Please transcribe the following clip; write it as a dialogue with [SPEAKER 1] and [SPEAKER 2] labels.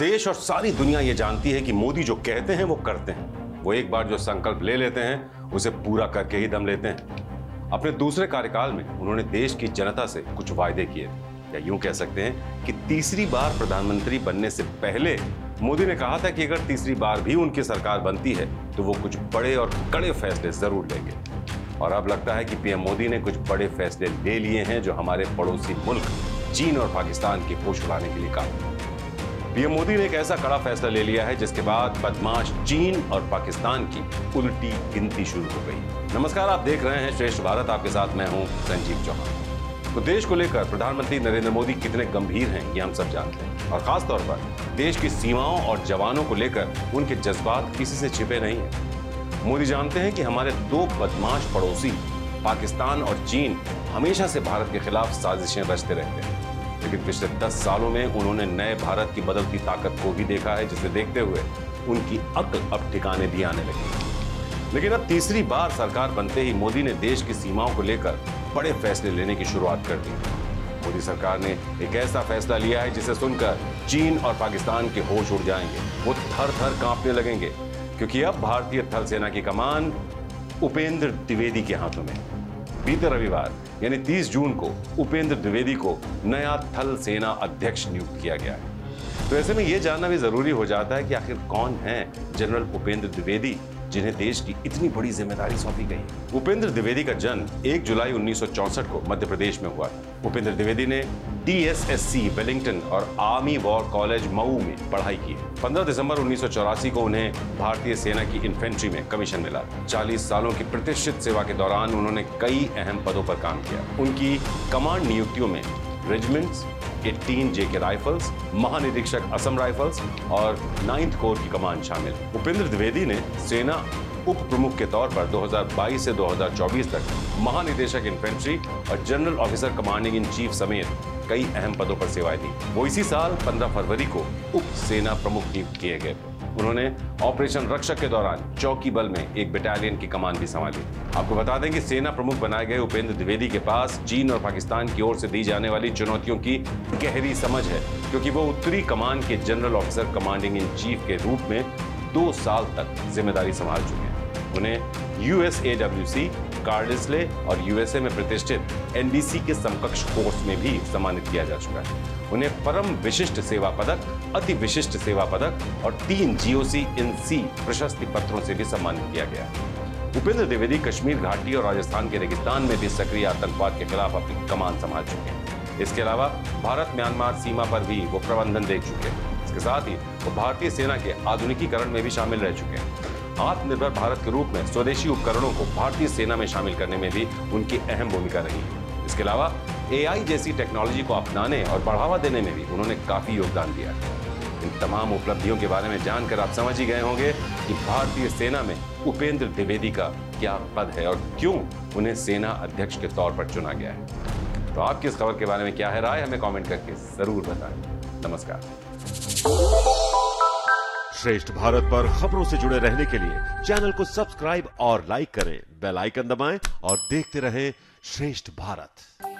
[SPEAKER 1] देश और सारी दुनिया ये जानती है कि मोदी जो कहते हैं वो करते हैं। वो एक बार जो संकल्प ले लेते हैं उसे पूरा करके ही दम लेते हैं। अपने दूसरे कार्यकाल में उन्होंने देश की जनता से कुछ वायदे किए, या यूं कह सकते हैं कि तीसरी बार प्रधानमंत्री बनने से पहले मोदी ने कहा था कि अगर तीसरी बार भी उनकी सरकार बनती है तो वो कुछ बड़े और कड़े फैसले जरूर लेंगे। और अब लगता है कि पीएम मोदी ने कुछ बड़े फैसले ले लिए हैं जो हमारे पड़ोसी मुल्क चीन और पाकिस्तान की होश उड़ाने के लिए कहा। पीएम मोदी ने एक ऐसा कड़ा फैसला ले लिया है जिसके बाद बदमाश चीन और पाकिस्तान की उल्टी गिनती शुरू हो गई। नमस्कार, आप देख रहे हैं श्रेष्ठ भारत। आपके साथ मैं हूं संजीव चौहान। तो देश को लेकर प्रधानमंत्री नरेंद्र मोदी कितने गंभीर हैं ये हम सब जानते हैं, और खास तौर पर देश की सीमाओं और जवानों को लेकर उनके जज्बात किसी से छिपे नहीं हैं। मोदी जानते हैं कि हमारे दो बदमाश पड़ोसी पाकिस्तान और चीन हमेशा से भारत के खिलाफ साजिशें रचते रहते हैं, लेकिन पिछले 10 सालों में उन्होंने नए भारत की बदलती ताकत को भी देखा है, जिसे देखते हुए उनकी अक्ल अब ठिकाने भी आने लगी। लेकिन अब तीसरी बार सरकार बनते ही मोदी ने देश की सीमाओं को लेकर बड़े फैसले लेने की शुरुआत कर दी। मोदी सरकार ने एक ऐसा फैसला लिया है जिसे सुनकर चीन और पाकिस्तान के होश उड़ जाएंगे। वो थर थर कांपने लगेंगे, क्योंकि अब भारतीय थल सेना की कमान उपेंद्र द्विवेदी के हाथों में। बीते रविवार यानी 30 जून को उपेंद्र द्विवेदी को नया थल सेना अध्यक्ष नियुक्त किया गया है। तो ऐसे में यह जानना भी जरूरी हो जाता है कि आखिर कौन है जनरल उपेंद्र द्विवेदी, जिन्हें देश की इतनी बड़ी जिम्मेदारी सौंपी गई। उपेंद्र द्विवेदी का जन्म 1 जुलाई 1964 को मध्य प्रदेश में हुआ था। उपेंद्र द्विवेदी ने DSSC वेलिंगटन और आर्मी वॉर कॉलेज मऊ में पढ़ाई की। 15 दिसंबर 1984 को उन्हें भारतीय सेना की इन्फेंट्री में कमीशन मिला। 40 सालों की प्रतिष्ठित सेवा के दौरान उन्होंने कई अहम पदों पर काम किया। उनकी कमांड नियुक्तियों में रेजिमेंट्स, 18 JK राइफल्स, महानिरीक्षक असम राइफल्स और 9th कोर की कमान शामिल। उपेंद्र द्विवेदी ने सेना उप प्रमुख के तौर पर 2022 से 2024 तक महानिदेशक इन्फेंट्री और general officer commanding in chief समेत कई अहम पदों पर सेवाएं दी। वो इसी साल 15 फरवरी को उप सेना प्रमुख नियुक्त किए गए। उन्होंने ऑपरेशन रक्षक के दौरान चौकी बल में एक बटालियन की कमान भी संभाली। आपको बता दें कि सेना प्रमुख बनाए गए उपेंद्र द्विवेदी के पास चीन और पाकिस्तान की ओर से दी जाने वाली चुनौतियों की गहरी समझ है, क्योंकि वो उत्तरी कमान के general officer commanding in chief के रूप में 2 साल तक जिम्मेदारी संभाल चुके हैं। उन्हें USAWC, कार्डिसले और USA में प्रतिष्ठित NDC के समकक्ष कोर्स में भी सम्मानित किया जा चुका है। उन्हें परम विशिष्ट सेवा पदक, अति विशिष्ट सेवा पदक और 3 GOC in C प्रशस्ति पत्रों से भी सम्मानित किया गया है। उपेंद्र द्विवेदी कश्मीर घाटी और राजस्थान के रेगिस्तान में भी सक्रिय आतंकवाद के खिलाफ अपनी कमान संभाल चुके हैं। इसके अलावा भारत म्यांमार सीमा पर भी वो प्रबंधन देख चुके हैं। इसके साथ ही वो भारतीय सेना के आधुनिकीकरण में भी शामिल रह चुके हैं। आत्मनिर्भर भारत के रूप में स्वदेशी उपकरणों को भारतीय सेना में शामिल करने में भी उनकी अहम भूमिका रही है। इसके अलावा AI जैसी टेक्नोलॉजी को अपनाने और बढ़ावा देने में भी उन्होंने काफी योगदान दिया है। इन तमाम उपलब्धियों के बारे में जानकर आप समझ ही गए होंगे कि भारतीय सेना में उपेंद्र द्विवेदी का क्या पद है और क्यों उन्हें सेना अध्यक्ष के तौर पर चुना गया है। तो आपकी इस खबर के बारे में क्या है राय, हमें कमेंट करके जरूर बताएं। नमस्कार।
[SPEAKER 2] श्रेष्ठ भारत पर खबरों से जुड़े रहने के लिए चैनल को सब्सक्राइब और लाइक करें, बेल आइकन दबाएं और देखते रहें श्रेष्ठ भारत।